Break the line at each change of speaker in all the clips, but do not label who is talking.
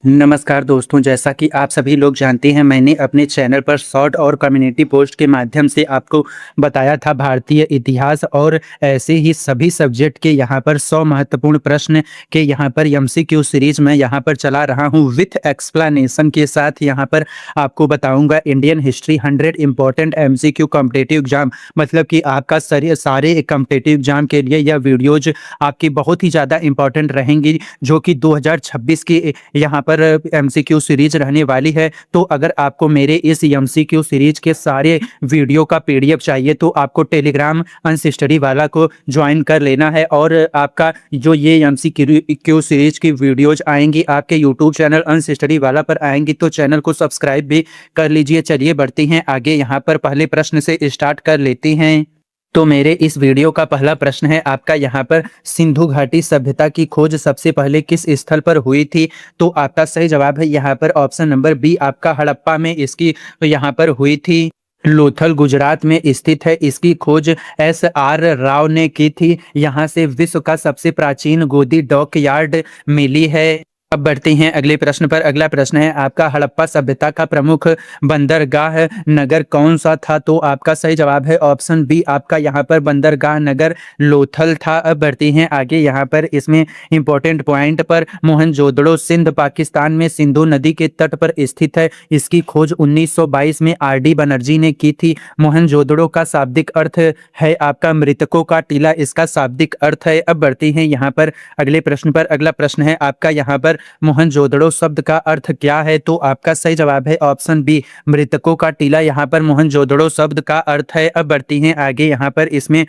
नमस्कार दोस्तों, जैसा कि आप सभी लोग जानते हैं, मैंने अपने चैनल पर शॉर्ट और कम्युनिटी पोस्ट के माध्यम से आपको बताया था भारतीय इतिहास और ऐसे ही सभी सब्जेक्ट के यहाँ पर 100 महत्वपूर्ण प्रश्न के यहाँ पर एमसीक्यू सीरीज मैं यहाँ पर चला रहा हूँ विथ एक्सप्लेनेशन के साथ। यहाँ पर आपको बताऊंगा Indian history 100 important MCQ competitive exam, मतलब कि आपका सारे कॉम्पिटिटिव एग्जाम के लिए यह वीडियोज आपकी बहुत ही ज़्यादा इंपॉर्टेंट रहेंगी, जो कि 2026 की यहाँ पर एमसीक्यू सीरीज रहने वाली है। तो अगर आपको मेरे इस एमसीक्यू सीरीज के सारे वीडियो का पीडीएफ चाहिए तो आपको टेलीग्राम अंश स्टडी वाला को ज्वाइन कर लेना है। और आपका जो ये एमसीक्यू सीरीज की वीडियोज आएंगी आपके यूट्यूब चैनल अंश स्टडी वाला पर आएंगी, तो चैनल को सब्सक्राइब भी कर लीजिए। चलिए बढ़ते हैं आगे, यहाँ पर पहले प्रश्न से स्टार्ट कर लेते हैं। तो मेरे इस वीडियो का पहला प्रश्न है आपका यहाँ पर, सिंधु घाटी सभ्यता की खोज सबसे पहले किस स्थल पर हुई थी? तो आपका सही जवाब है यहाँ पर ऑप्शन नंबर बी, आपका हड़प्पा में इसकी यहाँ पर हुई थी। लोथल गुजरात में स्थित है। इसकी खोज एस.आर. राव ने की थी। यहाँ से विश्व का सबसे प्राचीन गोदी डॉक यार्ड मिली है। अब बढ़ते हैं अगले प्रश्न पर। अगला प्रश्न है आपका, हड़प्पा सभ्यता का प्रमुख बंदरगाह नगर कौन सा था? तो आपका सही जवाब है ऑप्शन बी, आपका यहाँ पर बंदरगाह नगर लोथल था। अब बढ़ते हैं आगे, यहाँ पर इसमें इंपॉर्टेंट पॉइंट पर, मोहनजोदड़ो सिंध पाकिस्तान में सिंधु नदी के तट पर स्थित है। इसकी खोज 1922 में आर.डी. बनर्जी ने की थी। मोहनजोदड़ो का शाब्दिक अर्थ है आपका मृतकों का टीला, इसका शाब्दिक अर्थ है। अब बढ़ते हैं यहाँ पर अगले प्रश्न पर। अगला प्रश्न है आपका यहाँ पर, मोहनजोदड़ो शब्द का अर्थ क्या है? तो आपका सही जवाब है ऑप्शन बी, मृतकों का टीला यहाँ पर मोहनजोदड़ो शब्द का अर्थ है। अब बढ़ती हैं आगे, यहाँ पर इसमें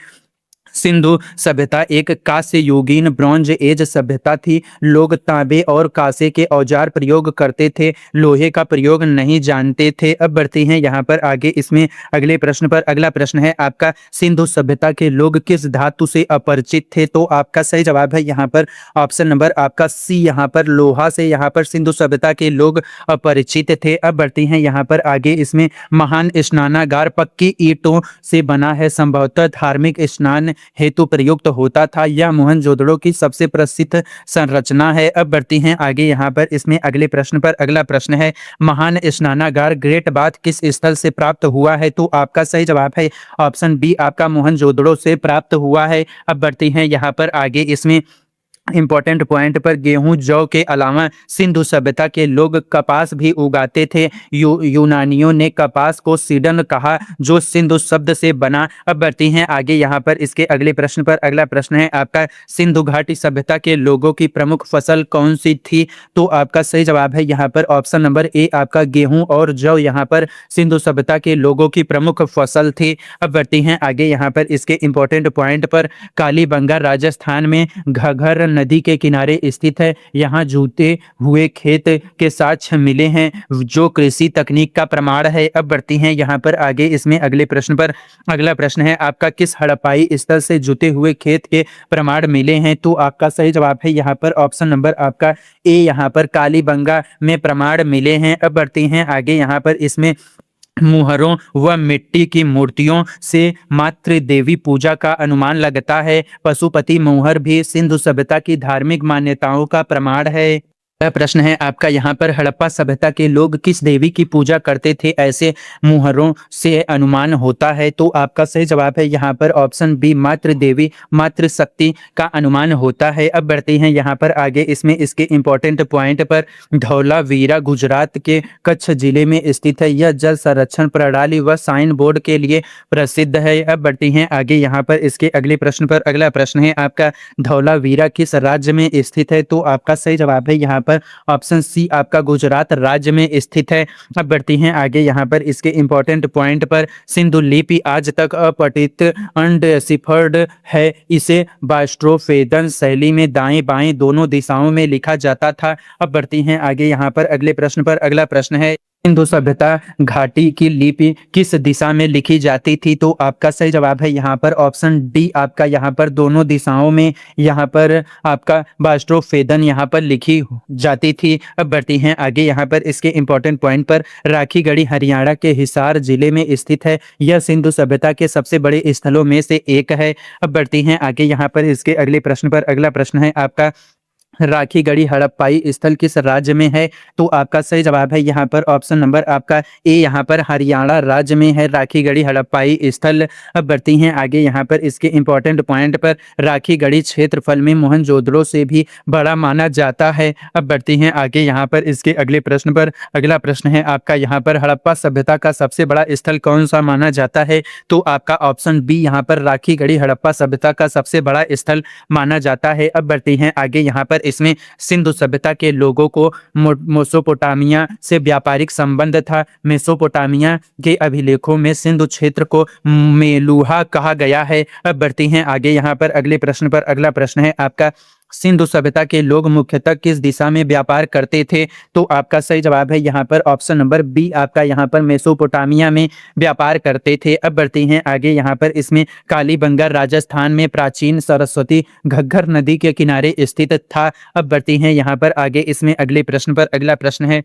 सिंधु सभ्यता एक कांस्य युगीन ब्रॉन्ज एज सभ्यता थी। लोग तांबे और कांसे के औजार प्रयोग करते थे, लोहे का प्रयोग नहीं जानते थे। अब बढ़ते हैं यहाँ पर आगे, इसमें अगले प्रश्न पर। अगला प्रश्न है आपका, सिंधु सभ्यता के लोग किस धातु से अपरिचित थे? तो आपका सही जवाब है यहाँ पर ऑप्शन नंबर आपका सी, यहाँ पर लोहा से यहाँ पर सिंधु सभ्यता के लोग अपरिचित थे। अब बढ़ते हैं यहाँ पर आगे, इसमें महान स्नानागार पक्की ईंटों से बना है, संभवतः धार्मिक स्नान हेतु प्रयुक्त होता था। यह मोहनजोदड़ो की सबसे प्रसिद्ध संरचना है। अब बढ़ती हैं आगे, यहाँ पर इसमें अगले प्रश्न पर। अगला प्रश्न है, महान स्नानागार ग्रेट बाथ किस स्थल से प्राप्त हुआ है? तो आपका सही जवाब है ऑप्शन बी, आपका मोहनजोदड़ो से प्राप्त हुआ है। अब बढ़ती हैं यहाँ पर आगे, इसमें इंपॉर्टेंट पॉइंट पर, गेहूं जौ के अलावा सिंधु सभ्यता के लोग कपास भी उगाते थे। यूनानियों ने कपास को सीडन कहा, जो सिंधु शब्द से बना। अब बढ़ती हैं आगे, यहाँ पर इसके अगले प्रश्न पर। अगला प्रश्न है आपका, सिंधु घाटी सभ्यता के लोगों की प्रमुख फसल कौन सी थी? तो आपका सही जवाब है यहाँ पर ऑप्शन नंबर ए, आपका गेहूं और जौ यहाँ पर सिंधु सभ्यता के लोगों की प्रमुख फसल थी। अब बढ़ती हैं आगे, यहाँ पर इसके इंपॉर्टेंट पॉइंट पर, कालीबंगा राजस्थान में घग्गर नदी के किनारे स्थित है। यहाँ जूते हुए खेत के साक्ष्य मिले हैं, जो कृषि तकनीक का प्रमाण है। अब बढ़ती हैं यहाँ पर आगे, इसमें अगले प्रश्न पर। अगला प्रश्न है आपका, किस हड़प्पाई स्थल से जुते हुए खेत के प्रमाण मिले हैं? तो आपका सही जवाब है यहाँ पर ऑप्शन नंबर आपका ए, यहाँ पर कालीबंगा में प्रमाण मिले हैं। अब बढ़ती हैं आगे, यहाँ पर इसमें मुहरों व मिट्टी की मूर्तियों से मातृ देवी पूजा का अनुमान लगता है। पशुपति मुहर भी सिंधु सभ्यता की धार्मिक मान्यताओं का प्रमाण है। यह प्रश्न है आपका यहाँ पर, हड़प्पा सभ्यता के लोग किस देवी की पूजा करते थे? ऐसे मुहरों से अनुमान होता है। तो आपका सही जवाब है यहाँ पर ऑप्शन बी, मातृ देवी मातृशक्ति का अनुमान होता है। अब बढ़ते हैं यहाँ पर आगे, इसमें इसके इंपॉर्टेंट पॉइंट पर, धौलावीरा गुजरात के कच्छ जिले में स्थित है। यह जल संरक्षण प्रणाली व साइन बोर्ड के लिए प्रसिद्ध है। अब बढ़ते हैं आगे, यहाँ पर इसके अगले प्रश्न पर। अगला प्रश्न है आपका, धौलावीरा किस राज्य में स्थित है? तो आपका सही जवाब है यहाँ पर ऑप्शन सी, आपका गुजरात राज्य में स्थित है। अब बढ़ती हैं आगे, यहाँ पर इसके इंपॉर्टेंट पॉइंट पर, सिंधु लिपि आज तक अपठित अनडिसिफर्ड है। इसे बास्ट्रोफेदन शैली में दाएं बाएं दोनों दिशाओं में लिखा जाता था। अब बढ़ती हैं आगे, यहाँ पर अगले प्रश्न पर। अगला प्रश्न है, सिंधु सभ्यता घाटी की लिपि किस दिशा में लिखी जाती थी? तो आपका सही जवाब है यहाँ पर ऑप्शन डी, आपका यहाँ पर दोनों दिशाओं में यहाँ पर आपका बास्ट्रोफेदन यहाँ पर लिखी जाती थी। अब बढ़ती हैं आगे, यहाँ पर इसके इंपॉर्टेंट पॉइंट पर, राखीगढ़ी हरियाणा के हिसार जिले में स्थित है। यह सिंधु सभ्यता के सबसे बड़े स्थलों में से एक है। अब बढ़ती हैं आगे, यहाँ पर इसके अगले प्रश्न पर। अगला प्रश्न है आपका, राखी गढ़ी हड़प्पाई स्थल किस राज्य में है? तो आपका सही जवाब है यहाँ पर ऑप्शन नंबर आपका ए, यहाँ पर हरियाणा राज्य में है राखी गढ़ी हड़प्पाई स्थल। अब बढ़ती हैं आगे यहाँ पर इसके इंपॉर्टेंट पॉइंट पर। राखी गढ़ी क्षेत्रफल में मोहनजोदड़ो से भी बड़ा माना जाता है। अब बढ़ती हैं आगे यहाँ पर इसके अगले प्रश्न पर। अगला प्रश्न है आपका यहाँ पर, हड़प्पा सभ्यता का सबसे बड़ा स्थल कौन सा माना जाता है? तो आपका ऑप्शन बी यहाँ पर राखी गढ़ी हड़प्पा सभ्यता का सबसे बड़ा स्थल माना जाता है। अब बढ़ती हैं आगे यहाँ पर इसमें सिंधु सभ्यता के लोगों को मेसोपोटामिया से व्यापारिक संबंध था। मेसोपोटामिया के अभिलेखों में सिंधु क्षेत्र को मेलुहा कहा गया है। अब बढ़ती हैं आगे यहाँ पर अगले प्रश्न पर। अगला प्रश्न है आपका, सिंधु सभ्यता के लोग मुख्यतः किस दिशा में व्यापार करते थे? तो आपका सही जवाब है यहाँ पर ऑप्शन नंबर बी, आपका यहाँ पर मेसोपोटामिया में व्यापार करते थे। अब बढ़ते हैं आगे यहाँ पर इसमें, कालीबंगा राजस्थान में प्राचीन सरस्वती घग्गर नदी के किनारे स्थित था। अब बढ़ते हैं यहाँ पर आगे इसमें अगले प्रश्न पर। अगला प्रश्न है,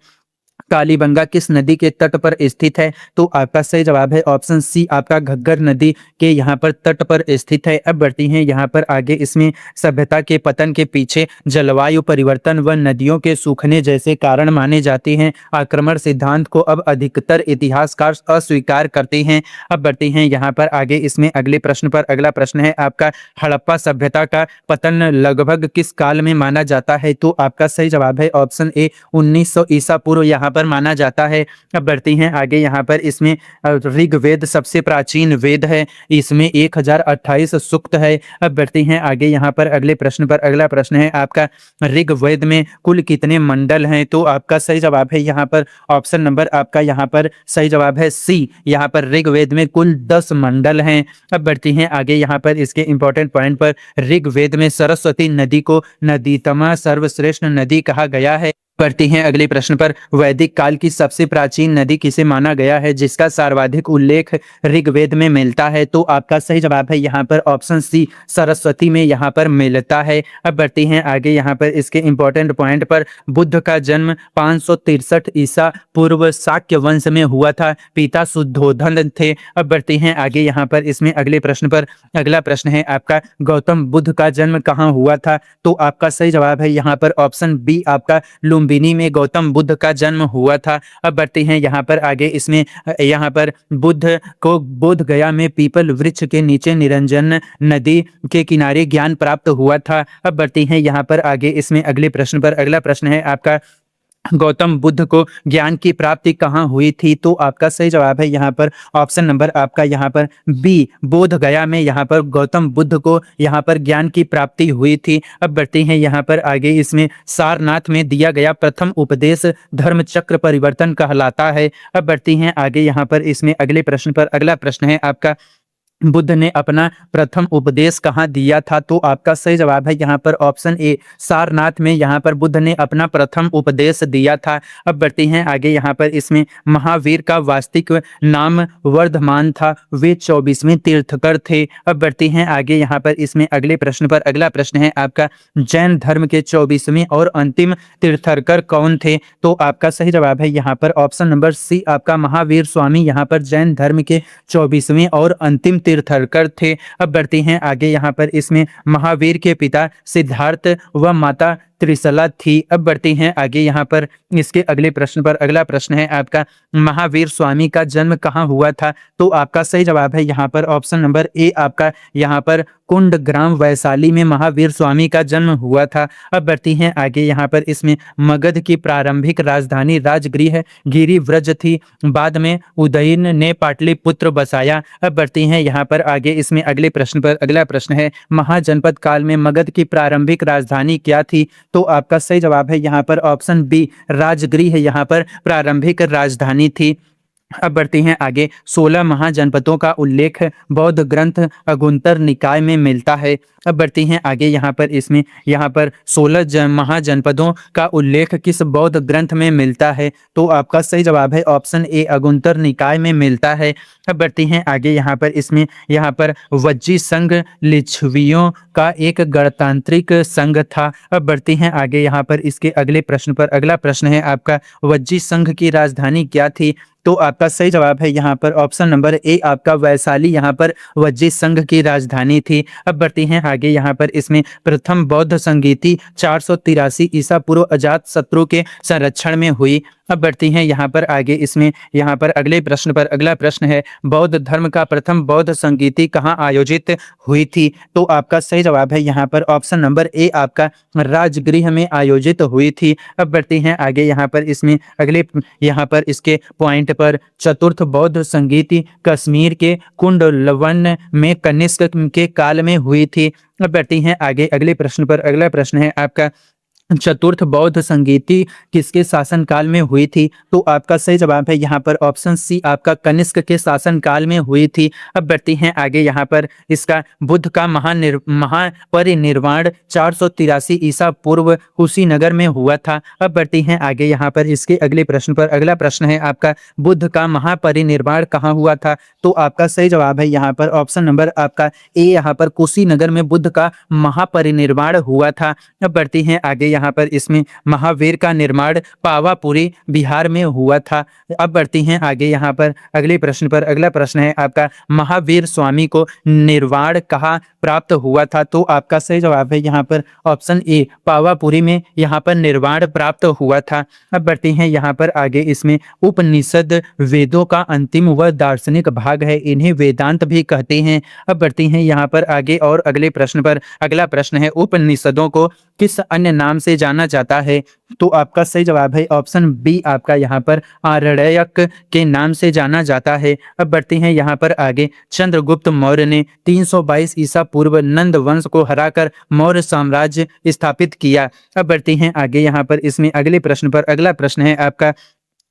कालीबंगा किस नदी के तट पर स्थित है? तो आपका सही जवाब है ऑप्शन सी, आपका घग्गर नदी के यहाँ पर तट पर स्थित है। अब बढ़ती हैं यहाँ पर आगे इसमें, सभ्यता के पतन के पीछे जलवायु परिवर्तन व नदियों के सूखने जैसे कारण माने जाते हैं। आक्रमण सिद्धांत को अब अधिकतर इतिहासकार अस्वीकार करते हैं। अब बढ़ते हैं यहाँ पर आगे इसमें अगले प्रश्न पर। अगला प्रश्न है आपका, हड़प्पा सभ्यता का पतन लगभग किस काल में माना जाता है? तो आपका सही जवाब है ऑप्शन ए, 1900 ईसा पूर्व यहाँ पर माना जाता है। अब बढ़ती हैं आगे यहाँ पर इसमें, ऋग्वेद सबसे प्राचीन वेद है, इसमें 1028 सूक्त है। अब बढ़ती हैं आगे यहाँ पर अगले प्रश्न पर। अगला प्रश्न है आपका, ऋग्वेद में कुल कितने मंडल हैं? तो आपका सही जवाब है यहाँ पर ऑप्शन नंबर आपका यहाँ पर सही जवाब है सी, यहाँ पर ऋग्वेद में कुल 10 मंडल हैं। अब बढ़ती हैं आगे यहाँ पर इसके इंपॉर्टेंट पॉइंट पर। ऋग्वेद में सरस्वती नदी को नदीतमा सर्वश्रेष्ठ नदी कहा गया है। बढ़ती हैं अगले प्रश्न पर, वैदिक काल की सबसे प्राचीन नदी किसे माना गया है जिसका सर्वाधिक उल्लेख ऋग्वेद में मिलता है? तो आपका सही जवाब है यहाँ पर ऑप्शन सी, सरस्वती में यहाँ पर मिलता है। अब बढ़ती हैं आगे यहाँ पर इसके इंपॉर्टेंट पॉइंट पर। बुद्ध का जन्म 563 ईसा पूर्व शाक्य वंश में हुआ था, पिता शुद्धोधन थे। अब बढ़ती हैं आगे यहाँ पर इसमें अगले प्रश्न पर। अगला प्रश्न है आपका, गौतम बुद्ध का जन्म कहाँ हुआ था? तो आपका सही जवाब है यहाँ पर ऑप्शन बी, आपका लुम्बिनी में गौतम बुद्ध का जन्म हुआ था। अब बढ़ते हैं यहाँ पर आगे इसमें, यहाँ पर बुद्ध को बोध गया में पीपल वृक्ष के नीचे निरंजन नदी के किनारे ज्ञान प्राप्त हुआ था। अब बढ़ते हैं यहाँ पर आगे इसमें अगले प्रश्न पर। अगला प्रश्न है आपका, गौतम बुद्ध को ज्ञान की प्राप्ति कहाँ हुई थी? तो आपका सही जवाब है यहाँ पर ऑप्शन नंबर आपका यहाँ पर बी, बोध गया में यहाँ पर गौतम बुद्ध को यहाँ पर ज्ञान की प्राप्ति हुई थी। अब बढ़ते हैं यहाँ पर आगे इसमें, सारनाथ में दिया गया प्रथम उपदेश धर्म चक्र परिवर्तन कहलाता है। अब बढ़ती हैं आगे यहाँ पर इसमें अगले प्रश्न पर। अगला प्रश्न है आपका, बुद्ध ने अपना प्रथम उपदेश कहाँ दिया था? तो आपका सही जवाब है यहाँ पर ऑप्शन ए, सारनाथ में यहाँ पर बुद्ध ने अपना प्रथम उपदेश दिया था। अब बढ़ते हैं आगे यहाँ पर इसमें, महावीर का वास्तविक नाम वर्धमान था, वे 24वें तीर्थकर थे। अब बढ़ते हैं आगे यहाँ पर इसमें अगले प्रश्न पर। अगला प्रश्न है आपका, जैन धर्म के 24वें और अंतिम तीर्थकर कौन थे? तो आपका सही जवाब है यहाँ पर ऑप्शन नंबर सी, आपका महावीर स्वामी यहाँ पर जैन धर्म के 24वें और अंतिम तीर्थकर थे। अब बढ़ते हैं आगे यहाँ पर इसमें, महावीर के पिता सिद्धार्थ व माता त्रिशला थी। अब बढ़ते हैं आगे यहाँ पर इसके अगले प्रश्न पर। अगला प्रश्न है आपका, महावीर स्वामी का जन्म कहाँ हुआ था? तो आपका सही जवाब है यहाँ पर ऑप्शन नंबर ए, आपका यहाँ पर कुंड ग्राम वैशाली में महावीर स्वामी का जन्म हुआ था। अब बढ़ती हैं आगे यहाँ पर इसमें, मगध की प्रारंभिक राजधानी राजगृह गिरिव्रज थी, बाद में उदयन ने पाटलिपुत्र बसाया। अब बढ़ती हैं यहाँ पर आगे इसमें अगले प्रश्न पर। अगला प्रश्न है, महाजनपद काल में मगध की प्रारंभिक राजधानी क्या थी? तो आपका सही जवाब है यहाँ पर ऑप्शन बी, राजगृह यहाँ पर प्रारंभिक राजधानी थी। अब बढ़ते हैं आगे, 16 महाजनपदों का उल्लेख बौद्ध ग्रंथ अगुंतर निकाय में मिलता है। अब बढ़ती हैं आगे यहाँ पर इसमें, यहाँ पर 16 महाजनपदों का उल्लेख किस बौद्ध ग्रंथ में मिलता है? तो आपका सही जवाब है ऑप्शन ए, अगुंतर निकाय में मिलता है। अब बढ़ती हैं आगे यहाँ पर इसमें, यहाँ पर वज्जी संघ लिच्छवियों का एक गणतांत्रिक संघ था। अब बढ़ती हैं आगे यहाँ पर इसके अगले प्रश्न पर। अगला प्रश्न है आपका, वज्जी संघ की राजधानी क्या थी? तो आपका सही जवाब है यहाँ पर ऑप्शन नंबर ए आपका वैशाली यहाँ पर वज्जी संघ की राजधानी थी। अब बढ़ते हैं आगे, यहाँ पर इसमें प्रथम बौद्ध संगीति 483 ईसा पूर्व अजात शत्रु के संरक्षण में हुई। अब बढ़ती हैं यहाँ पर आगे, इसमें यहाँ पर अगले प्रश्न पर अगला प्रश्न है, बौद्ध धर्म का प्रथम बौद्ध संगीति कहाँ आयोजित हुई थी? तो आपका सही जवाब है यहाँ पर ऑप्शन नंबर ए आपका राजगृह में आयोजित हुई थी। अब बढ़ती हैं आगे, यहाँ पर इसमें अगले यहाँ पर इसके पॉइंट पर चतुर्थ बौद्ध संगीति कश्मीर के कुंडलवन में कनिष्क के काल में हुई थी। अब बढ़ती हैं आगे, अगले प्रश्न पर अगला प्रश्न है आपका, चतुर्थ बौद्ध संगीति किसके शासन काल में हुई थी? तो आपका सही जवाब है यहाँ पर ऑप्शन सी आपका कनिष्क के शासन काल में हुई थी। अब बढ़ती हैं आगे, यहाँ पर इसका बुद्ध का महापरिनिर्वाण 483 ईसा पूर्व कुशीनगर में हुआ था। अब बढ़ती हैं आगे, यहाँ पर इसके अगले प्रश्न पर अगला प्रश्न है आपका, बुद्ध का महापरिनिर्वाण कहाँ हुआ था? तो आपका सही जवाब है यहाँ पर ऑप्शन नंबर आपका ए यहाँ पर कुशीनगर में बुद्ध का महापरिनिर्वाण हुआ था। अब बढ़ती हैं आगे, यहाँ पर इसमें महावीर का निर्माण पावापुरी बिहार में हुआ था। अब बढ़ती हैं आगे, यहाँ पर अगले प्रश्न पर अगला प्रश्न है आपका, महावीर स्वामी को निर्वाण कहाँ प्राप्त हुआ था? तो आपका सही जवाब है यहाँ पर ऑप्शन ए पावापुरी में यहाँ पर निर्वाण प्राप्त हुआ था। अब बढ़ती हैं यहाँ पर आगे, इसमें उपनिषद वेदों का अंतिम व दार्शनिक भाग है, इन्हें वेदांत भी कहते हैं। अब बढ़ती हैं यहाँ पर आगे और अगले प्रश्न पर अगला प्रश्न है, उपनिषदों को किस अन्य नाम से जाना जाता है? तो आपका सही जवाब है ऑप्शन बी आपका यहाँ पर आरण्यक के नाम से जाना जाता है। अब बढ़ते हैं यहाँ पर आगे, चंद्रगुप्त मौर्य ने 322 ईसा पूर्व नंद वंश को हराकर मौर्य साम्राज्य स्थापित किया। अब बढ़ते हैं आगे, यहाँ पर इसमें अगले प्रश्न पर अगला प्रश्न है आपका,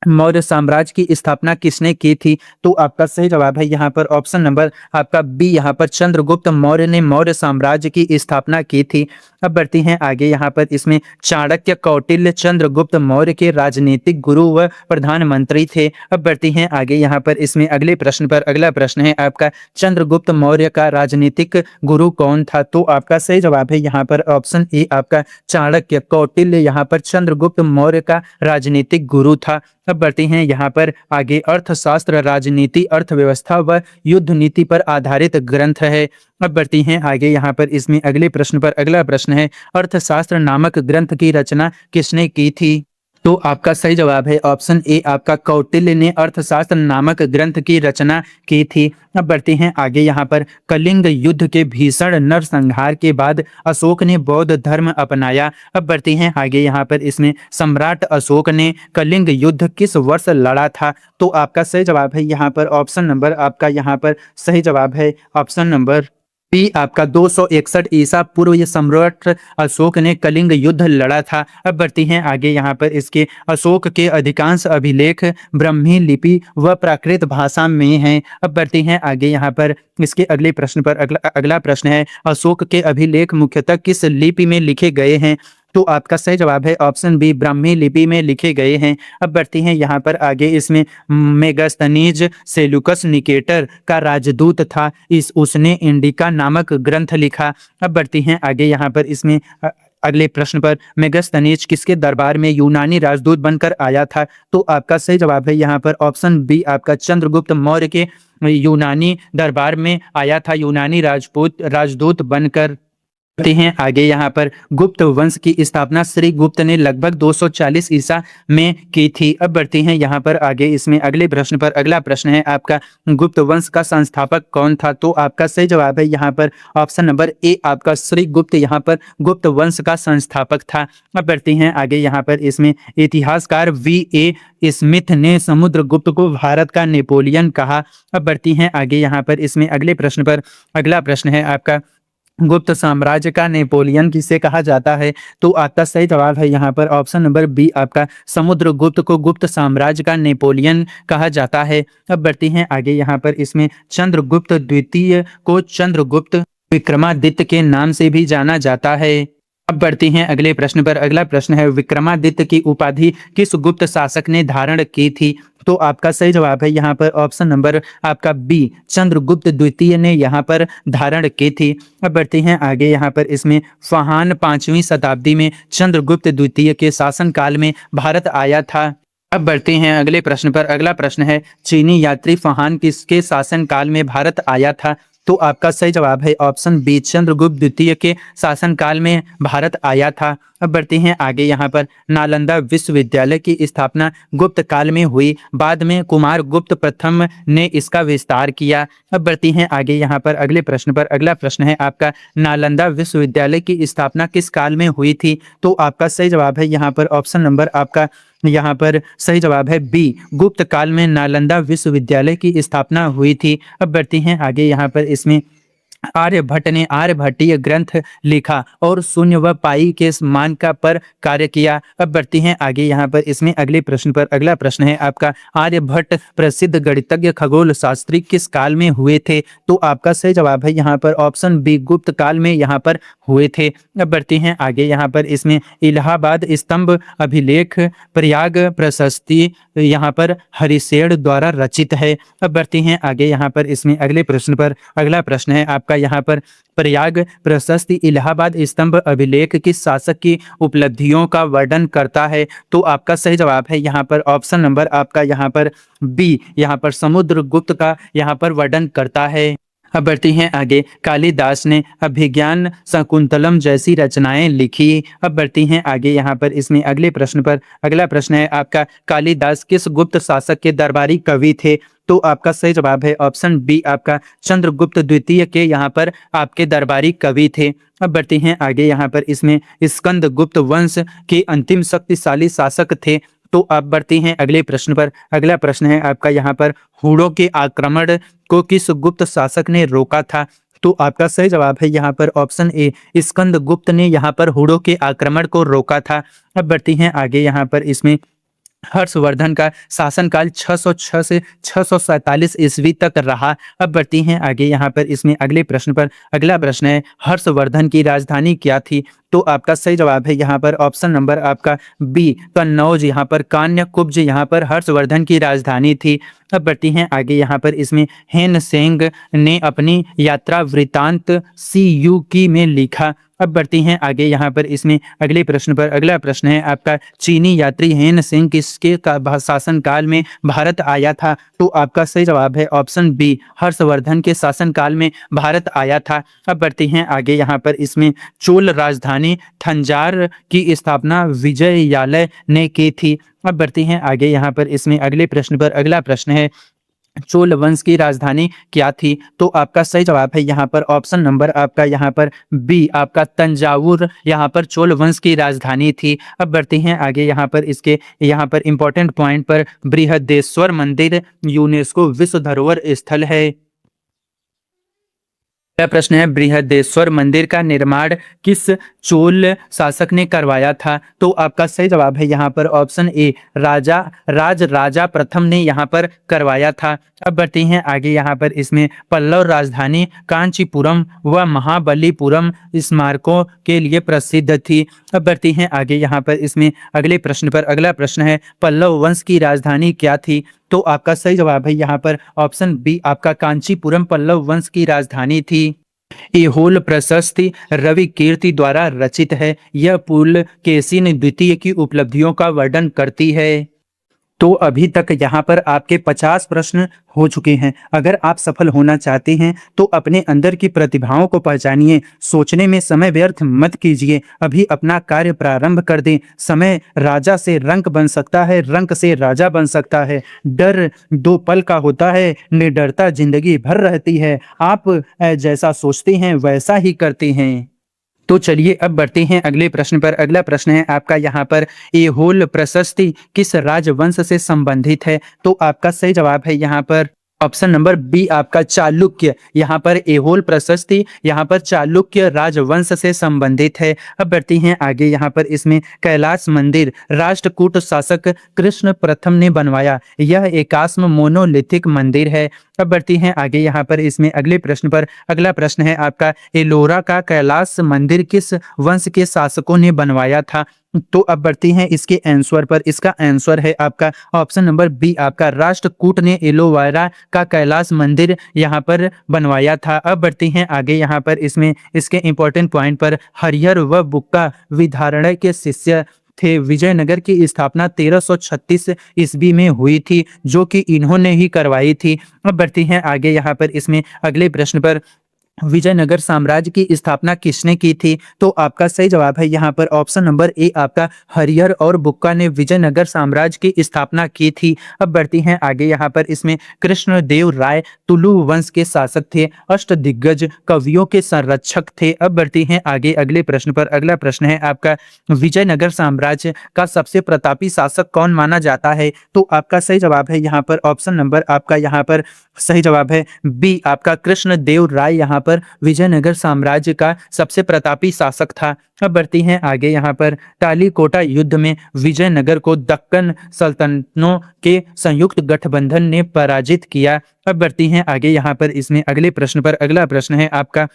मौर्य साम्राज्य की स्थापना किसने की थी? तो आपका सही जवाब है यहाँ पर ऑप्शन नंबर आपका बी यहाँ पर चंद्रगुप्त मौर्य ने मौर्य साम्राज्य की स्थापना की थी। अब बढ़ती हैं आगे, यहाँ पर इसमें चाणक्य कौटिल्य चंद्रगुप्त मौर्य के राजनीतिक गुरु व प्रधानमंत्री थे। अब बढ़ती हैं आगे, यहाँ पर इसमें अगले प्रश्न पर अगला प्रश्न है आपका, चंद्रगुप्त मौर्य का राजनीतिक गुरु कौन था? तो आपका सही जवाब है यहाँ पर ऑप्शन ए आपका चाणक्य कौटिल्य यहाँ पर चंद्रगुप्त मौर्य का राजनीतिक गुरु था। अब बढ़ती हैं यहाँ पर आगे, अर्थशास्त्र राजनीति अर्थव्यवस्था व युद्ध नीति पर आधारित ग्रंथ है। अब बढ़ती हैं आगे, यहाँ पर इसमें अगले प्रश्न पर अगला प्रश्न है, अर्थशास्त्र नामक ग्रंथ की रचना किसने की थी? तो आपका सही जवाब है ऑप्शन ए आपका कौटिल्य ने अर्थशास्त्र नामक ग्रंथ की रचना की थी। अब बढ़ते हैं आगे, यहाँ पर कलिंग युद्ध के भीषण नरसंहार के बाद अशोक ने बौद्ध धर्म अपनाया। अब बढ़ते हैं आगे, यहाँ पर इसमें सम्राट अशोक ने कलिंग युद्ध किस वर्ष लड़ा था? तो आपका सही जवाब है यहाँ पर ऑप्शन नंबर आपका यहाँ पर सही जवाब है ऑप्शन नंबर बी आपका 261 ईसा पूर्व ये सम्राट अशोक ने कलिंग युद्ध लड़ा था। अब बढ़ती हैं आगे, यहाँ पर इसके अशोक के अधिकांश अभिलेख ब्राह्मी लिपि व प्राकृत भाषा में हैं। अब बढ़ती हैं आगे, यहाँ पर इसके अगले प्रश्न पर अगला प्रश्न है, अशोक के अभिलेख मुख्यतः किस लिपि में लिखे गए हैं? तो आपका सही जवाब है ऑप्शन बी ब्राह्मी लिपि में लिखे गए हैं। अब बढ़ती हैं यहाँ पर आगे, इसमें मेगास्थनीज सेल्यूकस निकेटर का राजदूत था, उसने इंडिका नामक ग्रंथ लिखा। अब बढ़ती हैं आगे, यहाँ पर इसमें अगले प्रश्न पर, मेगास्थनीज किसके दरबार में यूनानी राजदूत बनकर आया था? तो आपका सही जवाब है यहाँ पर ऑप्शन बी आपका चंद्रगुप्त मौर्य के यूनानी दरबार में आया था, यूनानी राजदूत बनकर। बढ़ते हैं आगे, यहाँ पर गुप्त वंश की स्थापना श्री गुप्त ने लगभग 240 ईसा में की थी। अब बढ़ते हैं यहाँ पर आगे, इसमें अगले प्रश्न पर अगला प्रश्न है आपका, गुप्त वंश का संस्थापक कौन था? तो आपका सही जवाब है यहाँ पर ऑप्शन नंबर ए आपका श्री गुप्त यहाँ पर गुप्त वंश का संस्थापक था। अब बढ़ते हैं आगे, यहाँ पर इसमें इतिहासकार V.A. स्मिथ ने समुद्रगुप्त को भारत का नेपोलियन कहा। अब बढ़ती हैं आगे, यहाँ पर इसमें अगले प्रश्न पर अगला प्रश्न है आपका, गुप्त साम्राज्य का नेपोलियन किसे कहा जाता है? तो आपका सही जवाब है यहाँ पर ऑप्शन नंबर बी आपका समुद्रगुप्त को गुप्त साम्राज्य का नेपोलियन कहा जाता है। अब बढ़ती हैं आगे, यहाँ पर इसमें चंद्रगुप्त द्वितीय को चंद्रगुप्त विक्रमादित्य के नाम से भी जाना जाता है। अब बढ़ती हैं अगले प्रश्न पर अगला प्रश्न है, विक्रमादित्य की उपाधि किस गुप्त शासक ने धारण की थी? तो आपका सही जवाब है यहाँ पर ऑप्शन नंबर आपका बी चंद्रगुप्त द्वितीय ने यहाँ पर धारण की थी। अब बढ़ते हैं आगे, यहाँ पर इसमें फाहान 5वीं शताब्दी में चंद्रगुप्त द्वितीय के शासन काल में भारत आया था। अब बढ़ते हैं अगले प्रश्न पर। अगला प्रश्न है, चीनी यात्री फहान किसके शासनकाल में भारत आया था? तो आपका सही जवाब है ऑप्शन बी, चंद्रगुप्त द्वितीय के शासनकाल में भारत आया था। अब बढ़ते हैं आगे। यहाँ पर नालंदा विश्वविद्यालय की स्थापना गुप्त काल में हुई, बाद में कुमार गुप्त प्रथम ने इसका विस्तार किया। अब बढ़ती हैं आगे यहाँ पर अगले प्रश्न पर। अगला प्रश्न है आपका, नालंदा विश्वविद्यालय की स्थापना किस काल में हुई थी? तो आपका सही जवाब है यहाँ पर ऑप्शन नंबर आपका यहाँ पर सही जवाब है बी, गुप्त काल में नालंदा विश्वविद्यालय की स्थापना हुई थी। अब बढ़ती हैं आगे। यहाँ पर इसमें आर्यभट्ट ने आर्यभट्टीय ग्रंथ लिखा और शून्य व पाई के मान का पर कार्य किया। अब बढ़ती हैं आगे। यहाँ पर इसमें अगले प्रश्न पर। अगला प्रश्न है आपका, आर्यभट्ट प्रसिद्ध गणितज्ञ खगोल शास्त्री किस काल में हुए थे? तो आपका सही जवाब है यहाँ पर ऑप्शन बी, गुप्त काल में यहाँ पर हुए थे। अब बढ़ती हैं आगे। यहाँ पर इसमें इलाहाबाद स्तंभ अभिलेख प्रयाग प्रशस्ति यहाँ पर हरिशेर द्वारा रचित है। अब बढ़ती हैं आगे। यहाँ पर इसमें अगले प्रश्न पर। अगला प्रश्न है आपका यहाँ पर, प्रयाग प्रशस्ति इलाहाबाद स्तंभ अभिलेख किस शासक की उपलब्धियों का वर्णन करता है? तो आपका सही जवाब है यहाँ पर ऑप्शन नंबर आपका यहाँ पर बी, यहाँ पर समुद्रगुप्त का यहाँ पर वर्णन करता है। अब बढ़ती हैं आगे। कालिदास ने अभिज्ञान शकुंतलम जैसी रचनाएं लिखी। अब बढ़ती हैं आगे। यहाँ पर इसमें अगले प्रश्न पर। अगला प्रश्न है आपका, कालिदास किस गुप्त शासक के दरबारी कवि थे? तो आपका सही जवाब है ऑप्शन बी, आपका चंद्रगुप्त द्वितीय के यहाँ पर आपके दरबारी कवि थे। अब बढ़ते हैं आगे। यहाँ पर इसमें स्कंदगुप्त वंश के अंतिम शक्तिशाली शासक थे। तो आप बढ़ते हैं अगले प्रश्न पर। अगला प्रश्न है आपका यहाँ पर, हुड़ों के आक्रमण को किस गुप्त शासक ने रोका था? तो आपका सही जवाब है यहाँ पर ऑप्शन ए, स्कंदगुप्त ने यहाँ पर हुड़ों के आक्रमण को रोका था। अब बढ़ती हैं आगे। यहाँ पर इसमें हर्षवर्धन का शासनकाल 606 से 647 ईस्वी तक रहा। अब बढ़ती हैं आगे। यहाँ पर इसमें अगले प्रश्न पर। अगला प्रश्न है, हर्षवर्धन की राजधानी क्या थी? तो आपका सही जवाब है यहाँ पर ऑप्शन नंबर आपका बी, कन्नौज। यहाँ पर कान्य कुब्ज यहाँ पर हर्षवर्धन की राजधानी थी। अब बढ़ती हैं आगे। यहाँ पर इसमें हेन सेंग ने अपनी यात्रा वृतांत सीयूकी में लिखा। अब बढ़ती हैं आगे। यहाँ पर इसमें अगले प्रश्न पर। अगला प्रश्न है आपका, चीनी यात्री हेन सेंग किसके शासनकाल में भारत आया था? तो आपका सही जवाब है ऑप्शन बी, हर्षवर्धन के शासनकाल में भारत आया था। अब बढ़ती हैं आगे। यहाँ पर इसमें चोल राजधानी थंजार की स्थापना विजयालय ने की थी। अब बढ़ती हैं आगे। यहाँ पर इसमें अगले प्रश्न पर। अगला प्रश्न है, चोल वंश की राजधानी क्या थी? तो आपका सही जवाब है यहाँ पर ऑप्शन नंबर आपका यहाँ पर बी, आपका तंजावुर यहाँ पर चोल वंश की राजधानी थी। अब बढ़ते हैं आगे। यहाँ पर इसके यहाँ पर इंपॉर्टेंट पॉइंट पर, बृहदेश्वर मंदिर यूनेस्को विश्व धरोहर स्थल है। पहला प्रश्न है, बृहदेश्वर मंदिर का निर्माण किस चोल शासक ने करवाया था? तो आपका सही जवाब है यहाँ पर ऑप्शन ए, राजा प्रथम ने यहाँ पर करवाया था। अब बढ़ते हैं आगे। यहाँ पर इसमें पल्लव राजधानी कांचीपुरम व महाबलीपुरम स्मारकों के लिए प्रसिद्ध थी। अब बढ़ते हैं आगे। यहाँ पर इसमें अगले प्रश्न पर। अगला प्रश्न है, पल्लव वंश की राजधानी क्या थी? तो आपका सही जवाब है यहाँ पर ऑप्शन बी, आपका कांचीपुरम पल्लव वंश की राजधानी थी। ऐहोल प्रशस्ति रवि कीर्ति द्वारा रचित है। यह पुलकेशिन द्वितीय की उपलब्धियों का वर्णन करती है। तो अभी तक यहाँ पर आपके 50 प्रश्न हो चुके हैं। अगर आप सफल होना चाहते हैं तो अपने अंदर की प्रतिभाओं को पहचानिए, सोचने में समय व्यर्थ मत कीजिए, अभी अपना कार्य प्रारंभ कर दें। समय राजा से रंक बन सकता है, रंक से राजा बन सकता है। डर 2 पल का होता है, निडरता जिंदगी भर रहती है। आप जैसा सोचते हैं वैसा ही करते हैं। तो चलिए अब बढ़ते हैं अगले प्रश्न पर। अगला प्रश्न है आपका यहाँ पर, ऐहोल प्रशस्ति किस राजवंश से संबंधित है? तो आपका सही जवाब है यहाँ पर ऑप्शन नंबर बी, आपका चालुक्य। यहाँ पर ऐहोल प्रशस्ति यहाँ पर चालुक्य राजवंश से संबंधित है। अब बढ़ती हैं आगे। यहाँ पर इसमें कैलाश मंदिर राष्ट्रकूट शासक कृष्ण प्रथम ने बनवाया। यह एकाश्म मोनोलिथिक मंदिर है। अब बढ़ती हैं आगे। यहाँ पर इसमें अगले प्रश्न पर। अगला प्रश्न है आपका, एलोरा का कैलाश मंदिर किस वंश के शासकों ने बनवाया था? तो अब बढ़ती हैं इसके आंसर पर। इसका आंसर है आपका ऑप्शन नंबर बी, आपका राष्ट्रकूट ने एलोवेरा का कैलाश मंदिर यहाँ पर बनवाया था। अब बढ़ती हैं आगे। यहाँ पर इसमें इसके इंपॉर्टेंट पॉइंट पर, हरिहर व बुक्का विधारणय के शिष्य थे। विजयनगर की स्थापना 1336 ईस्वी में हुई थी, जो कि इन्होंने ही करवाई थी। अब बढ़ते हैं आगे यहाँ पर इसमें अगले प्रश्न पर। विजयनगर साम्राज्य की स्थापना किसने की थी? तो आपका सही जवाब है यहाँ पर ऑप्शन नंबर ए आपका हरिहर और बुक्का ने विजयनगर साम्राज्य की स्थापना की थी। अब बढ़ती हैं आगे यहाँ पर इसमें कृष्णदेव राय तुलु वंश के शासक थे, अष्टदिग्गज कवियों के संरक्षक थे। अब बढ़ती हैं आगे अगले प्रश्न पर। अगला प्रश्न है आपका, विजयनगर साम्राज्य का सबसे प्रतापी शासक कौन माना जाता है? तो आपका सही जवाब है यहाँ पर ऑप्शन नंबर आपका यहाँ पर सही जवाब है बी आपका कृष्णदेव राय यहाँ पर विजयनगर साम्राज्य का सबसे प्रतापी शासक था। अब बढ़ती हैं आगे यहाँ पर। टालीकोटा युद्ध में विजयनगर को दक्कन सल्तनतों के संयुक्त गठबंधन ने पराजित किया। अब बढ़ती हैं आगे यहाँ पर इसमें अगले प्रश्न पर। अगला प्रश्न है आपका,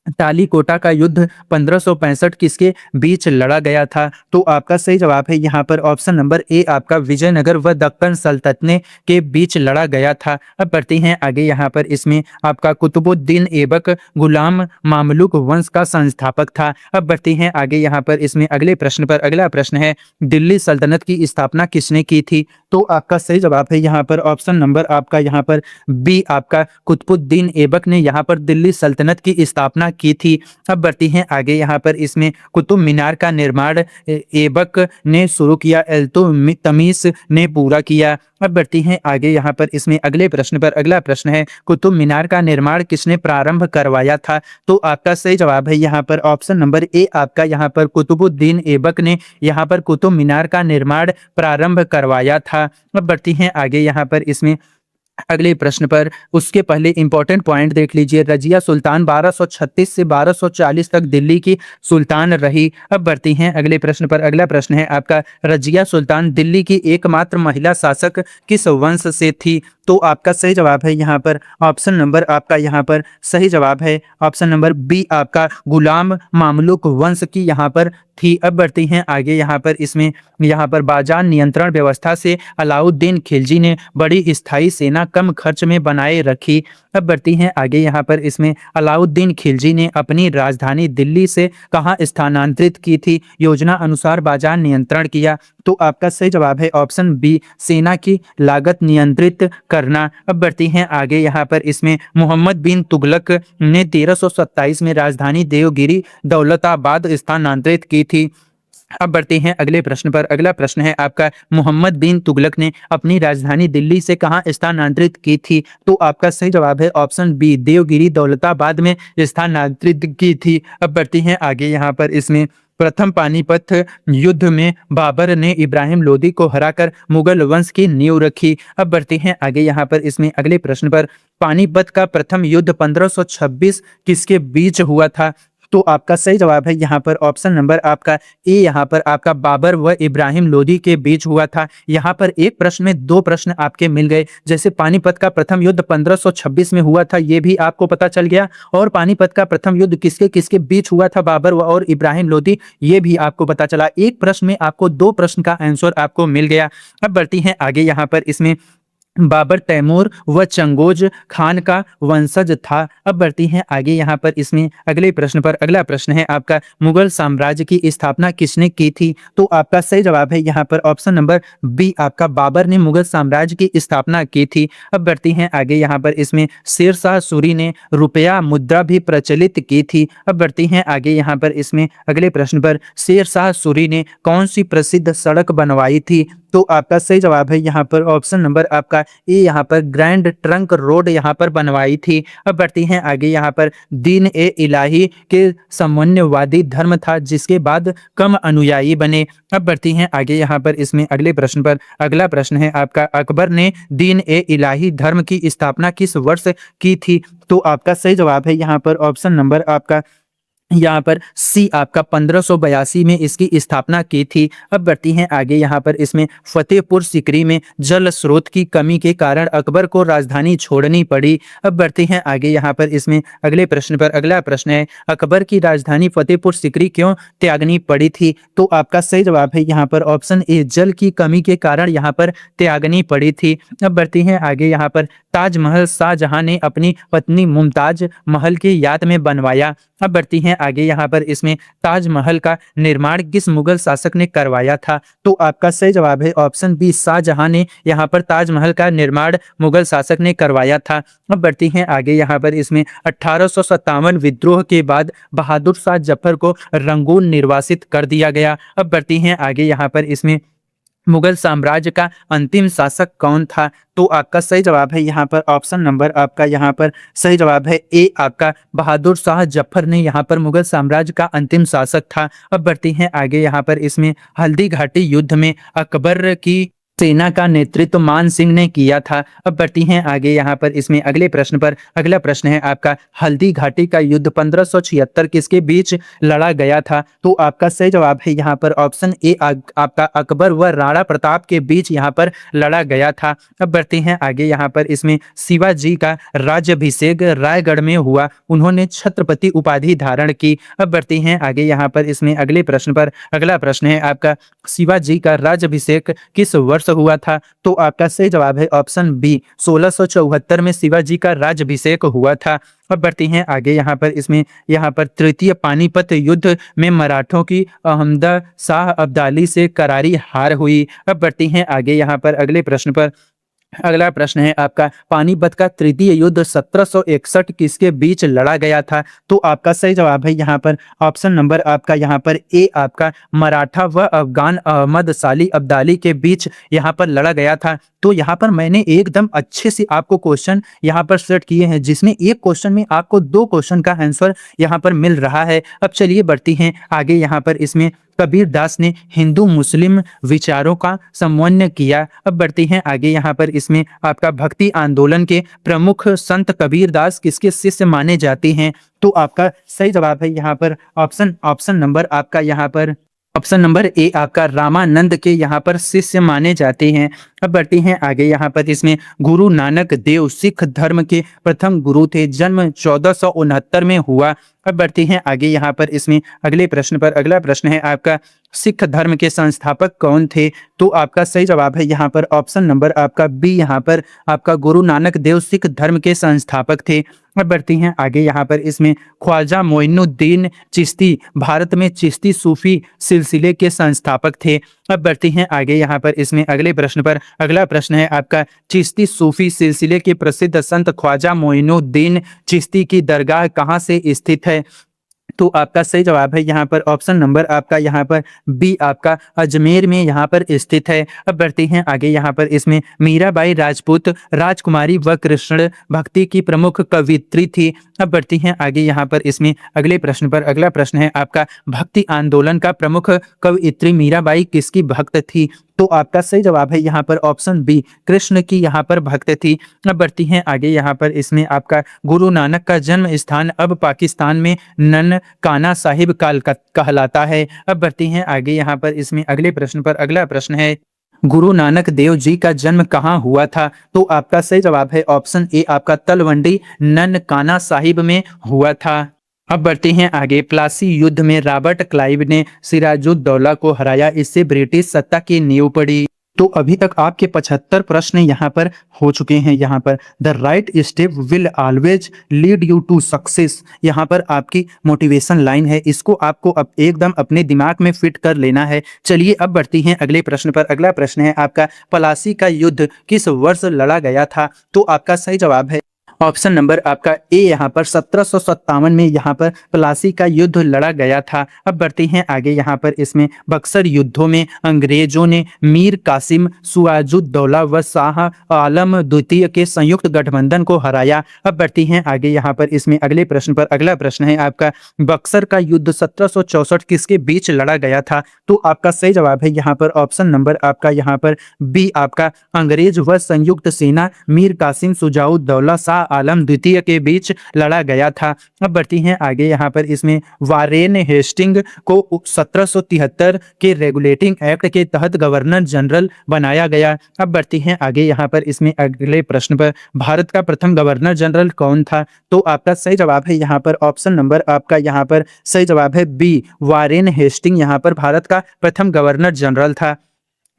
टालीकोटा का युद्ध 1565 किसके बीच लड़ा गया था? तो आपका सही जवाब है यहाँ पर ऑप्शन नंबर ए आपका विजयनगर व दक्कन सल्तनत के बीच लड़ा गया था। अब बढ़ते हैं आगे यहाँ पर इसमें आपका कुतुबुद्दीन ऐबक गुलाम मामलुक वंश का संस्थापक था। अब बढ़ते हैं आगे यहाँ पर इसमें अगले प्रश्न पर। अगला प्रश्न है, दिल्ली सल्तनत की स्थापना किसने की थी? तो आपका सही जवाब है यहाँ पर ऑप्शन नंबर आपका यहाँ पर बी आपका कुतुबुद्दीन ऐबक ने यहाँ पर दिल्ली सल्तनत की स्थापना की थी। अब बढ़ती हैं आगे यहाँ पर इसमें कुतुब मीनार का निर्माण ऐबक ने शुरू किया, इल्तुतमिश ने पूरा किया। अब बढ़ती हैं आगे यहाँ पर इसमें अगले प्रश्न पर। अगला प्रश्न है, कुतुब मीनार का निर्माण किसने प्रारंभ करवाया था? तो आपका सही जवाब है यहाँ पर ऑप्शन नंबर ए आपका यहाँ पर कुतुबुद्दीन ऐबक ने यहाँ पर कुतुब मीनार का निर्माण प्रारंभ करवाया था। अब बढ़ती हैं आगे यहाँ पर इसमें अगले प्रश्न पर। उसके पहले इंपॉर्टेंट पॉइंट देख लीजिए। रजिया सुल्तान 1236 से 1240 तक दिल्ली की सुल्तान रही। अब बढ़ती हैं अगले प्रश्न पर। अगला प्रश्न है आपका, रजिया सुल्तान दिल्ली की एकमात्र महिला शासक किस वंश से थी? तो आपका सही जवाब है यहाँ पर ऑप्शन नंबर आपका यहाँ पर सही जवाब है ऑप्शन नंबर बी आपका गुलाम मामलुक वंश की यहाँ पर थी। अब बढ़ती हैं आगे यहाँ पर इसमें यहाँ पर बाजार नियंत्रण व्यवस्था से अलाउद्दीन खिलजी ने बड़ी स्थायी सेना कम खर्च में बनाए रखी। अब बढ़ती हैं आगे यहाँ पर इसमें अलाउद्दीन खिलजी ने अपनी राजधानी दिल्ली से कहाँ स्थानांतरित की थी? योजना अनुसार बाजार नियंत्रण किया। तो आपका सही जवाब है ऑप्शन बी सेना की लागत नियंत्रित करना। अब बढ़ती हैं आगे यहाँ पर इसमें मोहम्मद बिन तुगलक ने 1327 में राजधानी देवगिरी दौलताबाद स्थानांतरित की थी। अब बढ़ते हैं अगले प्रश्न पर। अगला प्रश्न है आपका, मोहम्मद बिन तुगलक ने अपनी राजधानी दिल्ली से कहां स्थानांतरित की थी? तो आपका सही जवाब है ऑप्शन बी देवगिरी दौलताबाद में स्थानांतरित की थी। अब बढ़ती हैं आगे यहाँ पर इसमें प्रथम पानीपत युद्ध में बाबर ने इब्राहिम लोदी को हराकर मुगल वंश की नींव रखी। अब बढ़ते हैं आगे यहाँ पर इसमें अगले प्रश्न पर। पानीपत का प्रथम युद्ध 1526 किसके बीच हुआ था? तो आपका सही जवाब है यहाँ पर ऑप्शन नंबर आपका ए यहाँ पर आपका बाबर व इब्राहिम लोदी के बीच हुआ था। यहाँ पर एक प्रश्न में दो प्रश्न आपके मिल गए। जैसे पानीपत का प्रथम युद्ध 1526 में हुआ था, ये भी आपको पता चल गया, और पानीपत का प्रथम युद्ध किसके किसके बीच हुआ था, बाबर और इब्राहिम लोदी, ये भी आपको पता चला। एक प्रश्न में आपको दो प्रश्न का आंसर आपको मिल गया। अब बढ़ती हैं आगे यहाँ पर इसमें बाबर तैमूर व चंगोज खान का वंशज था। अब बढ़ती हैं आगे यहाँ पर इसमें अगले प्रश्न पर। अगला प्रश्न है आपका, मुगल साम्राज्य की स्थापना किसने की थी? तो आपका सही जवाब है यहाँ पर ऑप्शन नंबर बी आपका बाबर ने मुगल साम्राज्य की स्थापना की थी। अब बढ़ती हैं आगे यहाँ पर इसमें शेर शाह सूरी ने रुपया मुद्रा भी प्रचलित की थी। अब बढ़ती हैं आगे यहाँ पर इसमें अगले प्रश्न पर। शेर शाह सूरी ने कौन सी प्रसिद्ध सड़क बनवाई थी? तो आपका सही जवाब है यहाँ पर ऑप्शन नंबर आपका ए यहाँ पर ग्रैंड ट्रंक रोड यहाँ पर बनवाई थी। अब बढ़ती हैं आगे यहाँ पर दीन ए इलाही के साम्यवादी धर्म था, जिसके बाद कम अनुयायी बने। अब बढ़ती हैं आगे यहाँ पर इसमें अगले प्रश्न पर। अगला प्रश्न है आपका, अकबर ने दीन ए इलाही धर्म की स्थापना किस वर्ष की थी? तो आपका सही जवाब है यहाँ पर ऑप्शन नंबर आपका यहाँ पर सी आपका 1582 में इसकी स्थापना की थी। अब बढ़ती हैं आगे यहाँ पर इसमें फतेहपुर सीकरी में जल स्रोत की कमी के कारण अकबर को राजधानी छोड़नी पड़ी। अब बढ़ती हैं आगे यहाँ पर इसमें अगले प्रश्न पर। अगला प्रश्न है, अकबर की राजधानी फतेहपुर सीकरी क्यों त्यागनी पड़ी थी? तो आपका सही जवाब है यहाँ पर ऑप्शन ए जल की कमी के कारण यहाँ पर त्यागनी पड़ी थी। अब बढ़ती हैं आगे यहाँ पर, ताजमहल शाहजहां ने अपनी पत्नी मुमताज महल की याद में बनवाया। अब बढ़ती हैं आगे यहाँ पर इसमें ताजमहल का निर्माण किस मुगल शासक ने करवाया था? तो आपका सही जवाब है ऑप्शन बी, शाहजहां ने यहाँ पर ताजमहल का निर्माण मुगल शासक ने करवाया था। अब बढ़ती हैं आगे यहाँ पर इसमें 1857 विद्रोह के बाद बहादुर शाह जफर को रंगून निर्वासित कर दिया गया। अब बढ़ती हैं आगे यहाँ पर इसमें मुगल साम्राज्य का अंतिम शासक कौन था? तो आपका सही जवाब है यहाँ पर ऑप्शन नंबर आपका यहाँ पर सही जवाब है ए, आपका बहादुर शाह जफर ने यहाँ पर मुगल साम्राज्य का अंतिम शासक था। अब बढ़ती हैं आगे यहाँ पर इसमें हल्दी घाटी युद्ध में अकबर की सेना का नेतृत्व मान सिंह ने किया था। अब बढ़ती हैं आगे यहाँ पर इसमें अगले प्रश्न पर। अगला प्रश्न है आपका, हल्दी घाटी का युद्ध 1576 किसके बीच लड़ा गया था? तो आपका सही जवाब है यहाँ पर ऑप्शन ए, आपका अकबर व राणा प्रताप के बीच यहाँ पर लड़ा गया था। अब बढ़ते हैं आगे यहाँ पर इसमें शिवाजी का राज्याभिषेक रायगढ़ में हुआ, उन्होंने छत्रपति उपाधि धारण की। अब बढ़ते हैं आगे यहाँ पर इसमें अगले प्रश्न पर। अगला प्रश्न है आपका, शिवाजी का राज्याभिषेक किस वर्ष हुआ था? तो आपका सही जवाब है ऑप्शन बी, 1674 में शिवाजी का राज्याभिषेक हुआ था। अब बढ़ती हैं आगे यहाँ पर इसमें यहाँ पर तृतीय पानीपत युद्ध में मराठों की अहमद शाह अब्दाली से करारी हार हुई। अब बढ़ती हैं आगे यहाँ पर अगले प्रश्न पर। अगला प्रश्न है आपका, पानीपत का तृतीय युद्ध 1761 किसके बीच लड़ा गया था? तो आपका सही जवाब है यहाँ पर ऑप्शन नंबर आपका यहाँ पर ए, आपका मराठा व अफगान अहमद शाली अब्दाली के बीच यहाँ पर लड़ा गया था। तो यहाँ पर मैंने एकदम अच्छे से आपको क्वेश्चन यहाँ पर सेट किए हैं, जिसमें एक क्वेश्चन में आपको 2 क्वेश्चन का आंसर यहाँ पर मिल रहा है। अब चलिए बढ़ती हैं आगे यहाँ पर इसमें कबीर दास ने हिंदू मुस्लिम विचारों का समन्वय किया। अब बढ़ती हैं आगे यहाँ पर इसमें आपका भक्ति आंदोलन के प्रमुख संत कबीर दास किसके शिष्य माने जाते हैं? तो आपका सही जवाब है यहाँ पर ऑप्शन नंबर आपका यहाँ पर ऑप्शन नंबर ए, आपका रामानंद के यहाँ पर शिष्य माने जाते हैं। अब बढ़ती हैं आगे यहाँ पर इसमें गुरु नानक देव सिख धर्म के प्रथम गुरु थे, जन्म 1469 में हुआ। अब बढ़ती हैं आगे यहाँ पर इसमें अगले प्रश्न पर। अगला प्रश्न है आपका, सिख धर्म के संस्थापक कौन थे? तो आपका सही जवाब है यहाँ पर ऑप्शन नंबर आपका बी, यहाँ पर आपका गुरु नानक देव सिख धर्म के संस्थापक थे। अब बढ़ती हैं आगे यहाँ पर इसमें ख्वाजा मोइनुद्दीन चिश्ती भारत में चिश्ती सूफी सिलसिले के संस्थापक थे। अब बढ़ती हैं आगे यहाँ पर इसमें अगले प्रश्न पर। अगला प्रश्न है आपका, चिश्ती सूफी सिलसिले के प्रसिद्ध संत ख्वाजा मोइनुद्दीन चिश्ती की दरगाह कहाँ से स्थित है? तो आपका सही जवाब है यहाँ पर ऑप्शन नंबर आपका यहाँ पर बी, आपका अजमेर में यहाँ पर स्थित है। अब बढ़ते हैं आगे यहाँ पर इसमें मीराबाई राजपूत राजकुमारी व कृष्ण भक्ति की प्रमुख कवियत्री थी। अब बढ़ती हैं आगे यहाँ पर इसमें अगले प्रश्न पर। अगला प्रश्न है आपका, भक्ति आंदोलन का प्रमुख कवियत्री मीराबाई किसकी भक्त थी? तो आपका सही जवाब है यहाँ पर ऑप्शन बी, कृष्ण की यहाँ पर भक्त थी। अब बढ़ती हैं आगे यहाँ पर इसमें आपका, गुरु नानक का जन्म स्थान अब पाकिस्तान में ननकाना साहिब कहलाता है। अब बढ़ती हैं आगे यहाँ पर इसमें अगले प्रश्न पर। अगला प्रश्न है, गुरु नानक देव जी का जन्म कहाँ हुआ था? तो आपका सही जवाब है ऑप्शन ए, आपका तलवंडी ननकाना साहिब में हुआ था। अब बढ़ते हैं आगे, प्लासी युद्ध में रॉबर्ट क्लाइव ने सिराजुद्दौला को हराया, इससे ब्रिटिश सत्ता की नींव पड़ी। तो अभी तक आपके 75 प्रश्न यहाँ पर हो चुके हैं। यहाँ पर the right step will always lead you to success, यहाँ पर आपकी मोटिवेशन लाइन है, इसको आपको अब एकदम अपने दिमाग में फिट कर लेना है। चलिए अब बढ़ती हैं अगले प्रश्न पर। अगला प्रश्न है आपका, प्लासी का युद्ध किस वर्ष लड़ा गया था? तो आपका सही जवाब है ऑप्शन नंबर आपका ए, यहाँ पर 1757 में यहाँ पर प्लासी का युद्ध लड़ा गया था। अब बढ़ते हैं आगे यहाँ पर इसमें, बक्सर युद्धों में अंग्रेजों ने मीर कासिम सिराजुद्दौला व शाह आलम द्वितीय के संयुक्त गठबंधन को हराया। अब बढ़ती हैं आगे यहाँ पर इसमें अगले प्रश्न पर। अगला प्रश्न है आपका, बक्सर का युद्ध 1764 किसके बीच लड़ा गया था? तो आपका सही जवाब है यहाँ पर ऑप्शन नंबर आपका यहाँ पर बी, आपका अंग्रेज व संयुक्त सेना मीर कासिम सिराजुद्दौला शाह आलम द्वितीय के बीच लड़ा गया था। अब बढ़ती हैं आगे यहाँ पर इसमें, वारेन हेस्टिंग को 1773 के रेगुलेटिंग एक्ट के तहत गवर्नर जनरल बनाया गया। अब बढ़ती हैं आगे यहाँ पर इसमें अगले प्रश्न पर, भारत का प्रथम गवर्नर जनरल कौन था? तो आपका सही जवाब है यहाँ पर ऑप्शन नंबर आपका यहाँ पर सही जवाब है बी, वारेन हेस्टिंग यहाँ पर भारत का प्रथम गवर्नर जनरल था।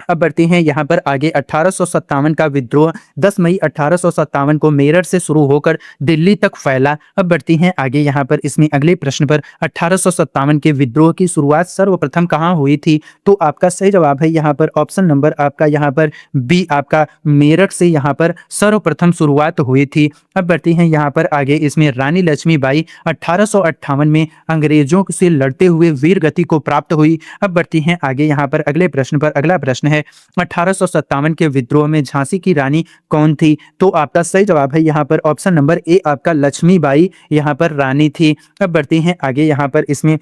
अब बढ़ते हैं यहाँ पर आगे 1857 का विद्रोह 10 मई 1857 को मेरठ से शुरू होकर दिल्ली तक फैला। अब बढ़ती हैं आगे यहाँ पर इसमें अगले प्रश्न पर 1857 के विद्रोह की शुरुआत सर्वप्रथम कहाँ हुई थी? तो आपका सही जवाब है यहाँ पर ऑप्शन नंबर आपका यहाँ पर बी आपका मेरठ से यहाँ पर सर्वप्रथम शुरुआत हुई थी। अब बढ़ती हैं यहाँ पर आगे इसमें रानी लक्ष्मीबाई 1858 में अंग्रेजों से लड़ते हुए वीर गति को प्राप्त हुई। अब बढ़ती हैं आगे यहाँ पर अगले प्रश्न पर। अगला प्रश्न है 1857 के विद्रोह में झांसी की रानी कौन थी? तो आपका सही जवाब है यहाँ पर ऑप्शन नंबर ए आपका लक्ष्मीबाई यहाँ पर रानी थी। अब बढ़ते हैं आगे यहाँ पर इसमें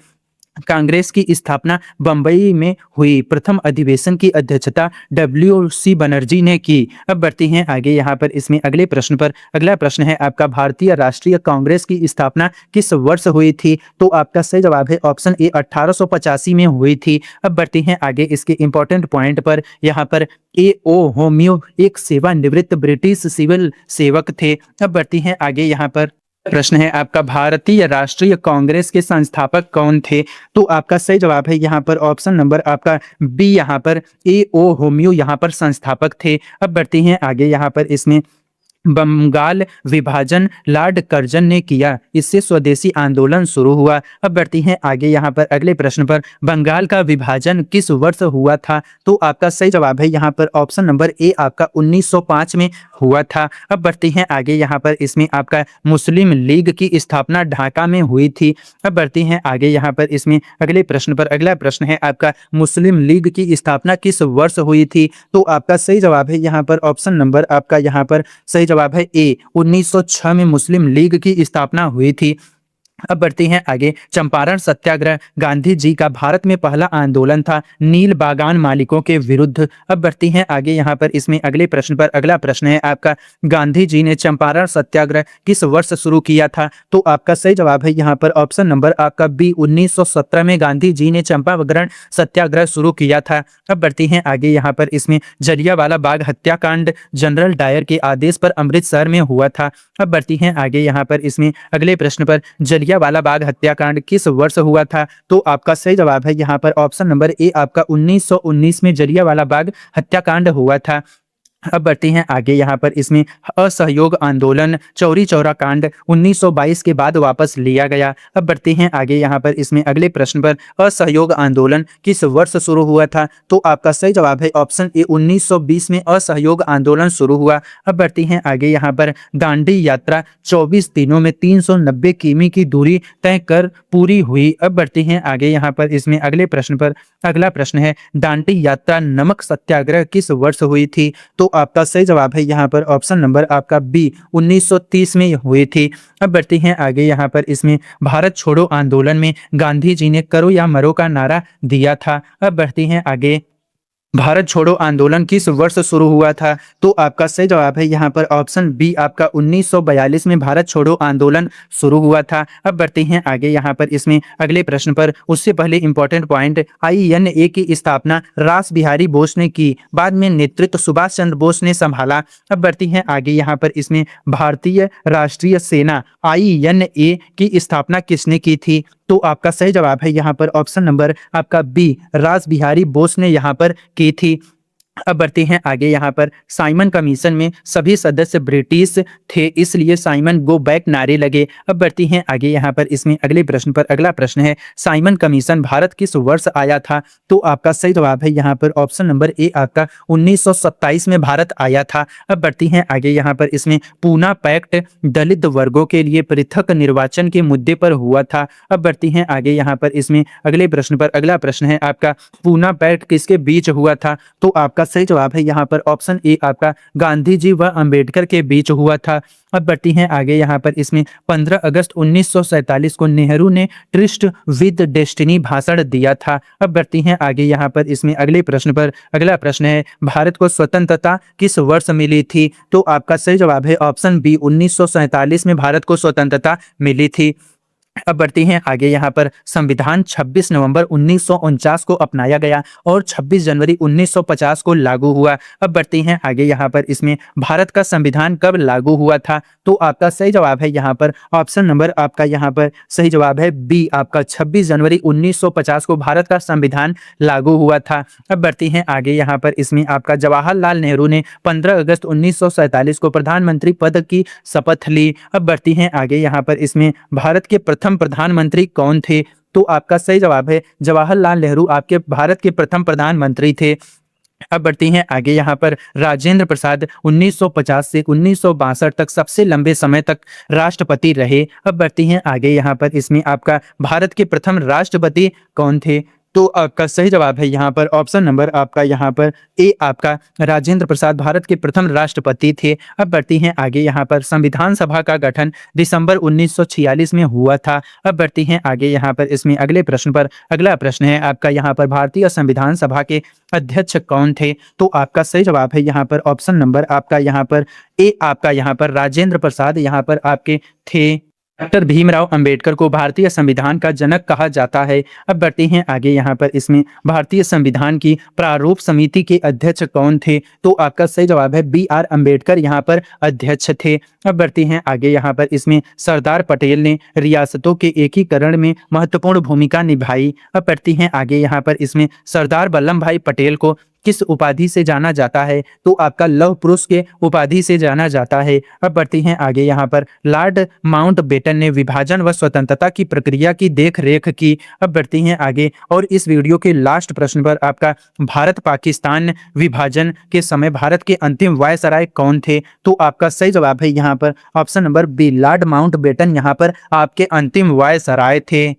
कांग्रेस की स्थापना बंबई में हुई। प्रथम अधिवेशन की अध्यक्षता डब्ल्यू.सी. बनर्जी ने की। अब बढ़ती हैं आगे यहाँ पर इसमें अगले प्रश्न पर। अगला प्रश्न है आपका भारतीय राष्ट्रीय कांग्रेस की स्थापना किस वर्ष हुई थी? तो आपका सही जवाब है ऑप्शन ए 1885 में हुई थी। अब बढ़ती हैं आगे इसके इंपॉर्टेंट पॉइंट पर। यहाँ पर ए ओ होम्यो एक सेवानिवृत्त ब्रिटिश सिविल सेवक थे। अब बढ़ती हैं आगे यहाँ पर प्रश्न है आपका भारतीय राष्ट्रीय कांग्रेस के संस्थापक कौन थे? तो आपका सही जवाब है यहाँ पर ऑप्शन नंबर आपका बी यहाँ पर ए ओ होम्यो यहाँ पर संस्थापक थे। अब बढ़ते हैं आगे यहाँ पर इसमें बंगाल विभाजन लॉर्ड कर्जन ने किया, इससे स्वदेशी आंदोलन शुरू हुआ। अब बढ़ती हैं आगे यहाँ पर अगले प्रश्न पर। बंगाल का विभाजन किस वर्ष हुआ था? तो आपका सही जवाब है यहाँ पर ऑप्शन नंबर ए आपका 1905 में हुआ था। अब बढ़ती हैं आगे यहाँ पर इसमें आपका मुस्लिम लीग की स्थापना ढाका में हुई थी। अब बढ़ती हैं आगे यहाँ पर इसमें अगले प्रश्न पर। अगला प्रश्न है आपका मुस्लिम लीग की स्थापना किस वर्ष हुई थी? तो आपका सही जवाब है यहाँ पर ऑप्शन नंबर आपका यहाँ पर सही जवाब है ए 1906 में मुस्लिम लीग की स्थापना हुई थी। अब बढ़ते हैं आगे। चंपारण सत्याग्रह गांधी जी का भारत में पहला आंदोलन था नील बागान मालिकों के विरुद्ध। अब बढ़ती हैं आगे यहाँ पर इसमें अगले प्रश्न पर। अगला प्रश्न है आपका गांधी जी ने चंपारण सत्याग्रह किस वर्ष शुरू किया था? तो आपका सही जवाब है यहाँ पर ऑप्शन नंबर आपका बी 1917 में गांधी जी ने चंपारण सत्याग्रह शुरू किया था। अब बढ़ती हैं आगे यहाँ पर इसमें जलियांवाला बाग हत्याकांड जनरल डायर के आदेश पर अमृतसर में हुआ था। अब बढ़ती हैं आगे यहाँ पर इसमें अगले प्रश्न पर। जलियांवाला बाग हत्याकांड किस वर्ष हुआ था? तो आपका सही जवाब है यहाँ पर ऑप्शन नंबर ए आपका 1919 में जलियांवाला बाग हत्याकांड हुआ था। अब बढ़ते हैं आगे यहाँ पर इसमें असहयोग आंदोलन चौरी चौरा कांड 1922 के बाद वापस लिया गया। अब बढ़ते हैं आगे यहाँ पर इसमें अगले प्रश्न पर। असहयोग आंदोलन किस वर्ष शुरू हुआ था? तो आपका सही जवाब है ऑप्शन ए 1920 में असहयोग आंदोलन शुरू हुआ। अब बढ़ती हैं आगे यहाँ पर। दांडी यात्रा 24 दिनों में 390 किमी की दूरी तय कर पूरी हुई। अब बढ़ती हैं आगे यहाँ पर इसमें अगले प्रश्न पर। अगला प्रश्न है दांडी यात्रा नमक सत्याग्रह किस वर्ष हुई थी? तो आपका सही जवाब है यहाँ पर ऑप्शन नंबर आपका बी 1930 में हुई थी। अब बढ़ते हैं आगे यहाँ पर इसमें भारत छोड़ो आंदोलन में गांधी जी ने करो या मरो का नारा दिया था। अब बढ़ते हैं आगे। भारत छोड़ो आंदोलन किस वर्ष शुरू हुआ था? तो आपका सही जवाब है यहाँ पर ऑप्शन बी आपका 1942 में भारत छोड़ो आंदोलन शुरू हुआ था। अब बढ़ते हैं आगे यहाँ पर इसमें अगले प्रश्न पर। उससे पहले इंपॉर्टेंट पॉइंट। INA की स्थापना रास बिहारी बोस ने की, बाद में नेतृत्व सुभाष चंद्र बोस ने संभाला। अब बढ़ती हैं आगे यहाँ पर इसमें भारतीय राष्ट्रीय सेना INA की स्थापना किसने की थी? तो आपका सही जवाब है यहाँ पर ऑप्शन नंबर आपका बी रास बिहारी बोस ने यहाँ पर की थी। अब बढ़ते हैं आगे यहाँ पर। साइमन कमीशन में सभी सदस्य ब्रिटिश थे, इसलिए साइमन गो बैक नारे लगे। अब बढ़ती हैं आगे यहाँ पर इसमें अगले प्रश्न पर। अगला प्रश्न है साइमन कमीशन भारत किस वर्ष आया था? तो आपका सही जवाब है यहाँ पर ऑप्शन नंबर ए आपका 1927 में भारत आया था। अब बढ़ती हैं आगे यहाँ पर इसमें पूना पैक्ट दलित वर्गों के लिए पृथक निर्वाचन के मुद्दे पर हुआ था। अब बढ़ती हैं आगे यहाँ पर इसमें अगले प्रश्न पर। अगला प्रश्न है आपका पूना पैक्ट किसके बीच हुआ था? तो आपका सही जवाब है यहाँ पर ऑप्शन ए आपका गांधी जी व अंबेडकर के बीच हुआ था। अब बढ़ती हैं आगे यहाँ पर इसमें 15 अगस्त 1947 को नेहरू ने ट्रिस्ट विद डेस्टिनी भाषण दिया था। अब बढ़ती हैं आगे यहाँ पर इसमें अगले प्रश्न पर। अगला प्रश्न है भारत को स्वतंत्रता किस वर्ष मिली थी? तो आपका सही जवाब है ऑप्शन बी 1947 में भारत को स्वतंत्रता मिली थी। अब बढ़ते हैं आगे। यहाँ पर संविधान 26 नवंबर 1949 को अपनाया गया और 26 जनवरी 1950 को लागू हुआ। अब बढ़ते हैं आगे। यहाँ पर इसमें भारत का संविधान कब लागू हुआ था? तो आपका सही जवाब है यहाँ पर ऑप्शन नंबर आपका यहाँ पर सही जवाब है बी, आपका 26 जनवरी 1950 को भारत का संविधान लागू हुआ था। अब बढ़ते हैं आगे। यहाँ पर इसमें आपका जवाहरलाल नेहरू ने 15 अगस्त 1947 को प्रधानमंत्री पद की शपथ ली। अब बढ़ती हैं आगे। यहाँ पर इसमें भारत के प्रथम प्रधानमंत्री कौन थे? तो आपका सही जवाब है जवाहरलाल नेहरू आपके भारत के प्रथम प्रधानमंत्री थे। अब बढ़ती हैं आगे। यहाँ पर राजेंद्र प्रसाद 1950 से 1962 तक सबसे लंबे समय तक राष्ट्रपति रहे। अब बढ़ती हैं आगे। यहाँ पर इसमें आपका भारत के प्रथम राष्ट्रपति कौन थे? तो आपका सही जवाब है यहाँ पर ऑप्शन नंबर आपका यहाँ पर ए, आपका राजेंद्र प्रसाद भारत के प्रथम राष्ट्रपति थे। अब बढ़ती हैं आगे। यहाँ पर संविधान सभा का गठन दिसंबर 1946 में हुआ था। अब बढ़ती हैं आगे। यहाँ पर इसमें अगले प्रश्न पर अगला प्रश्न है आपका यहाँ पर भारतीय संविधान सभा के अध्यक्ष कौन थे? तो आपका सही जवाब है यहाँ पर ऑप्शन नंबर आपका यहाँ पर ए, आपका यहाँ पर राजेंद्र प्रसाद यहाँ पर आपके थे। डॉक्टर भीमराव अंबेडकर को भारतीय संविधान का जनक कहा जाता है। अब बढ़ते हैं आगे। यहाँ पर इसमें भारतीय संविधान की प्रारूप समिति के अध्यक्ष कौन थे? तो आपका सही जवाब है बी आर अम्बेडकर यहाँ पर अध्यक्ष थे। अब बढ़ते हैं आगे। यहाँ पर इसमें सरदार पटेल ने रियासतों के एकीकरण में महत्वपूर्ण भूमिका निभाई। अब बढ़ती हैं आगे। यहाँ पर इसमें सरदार वल्लभ भाई पटेल को किस उपाधि से जाना जाता है? तो आपका लौह पुरुष के उपाधि से जाना जाता है। अब बढ़ती हैं आगे। यहाँ पर लॉर्ड माउंटबेटन ने विभाजन व स्वतंत्रता की प्रक्रिया की देख रेख की। अब बढ़ती हैं आगे और इस वीडियो के लास्ट प्रश्न पर आपका भारत पाकिस्तान विभाजन के समय भारत के अंतिम वायसराय कौन थे? तो आपका सही जवाब है यहाँ पर option number B, Lord Mountbatten यहाँ पर आपके अंतिम वायसराय थे।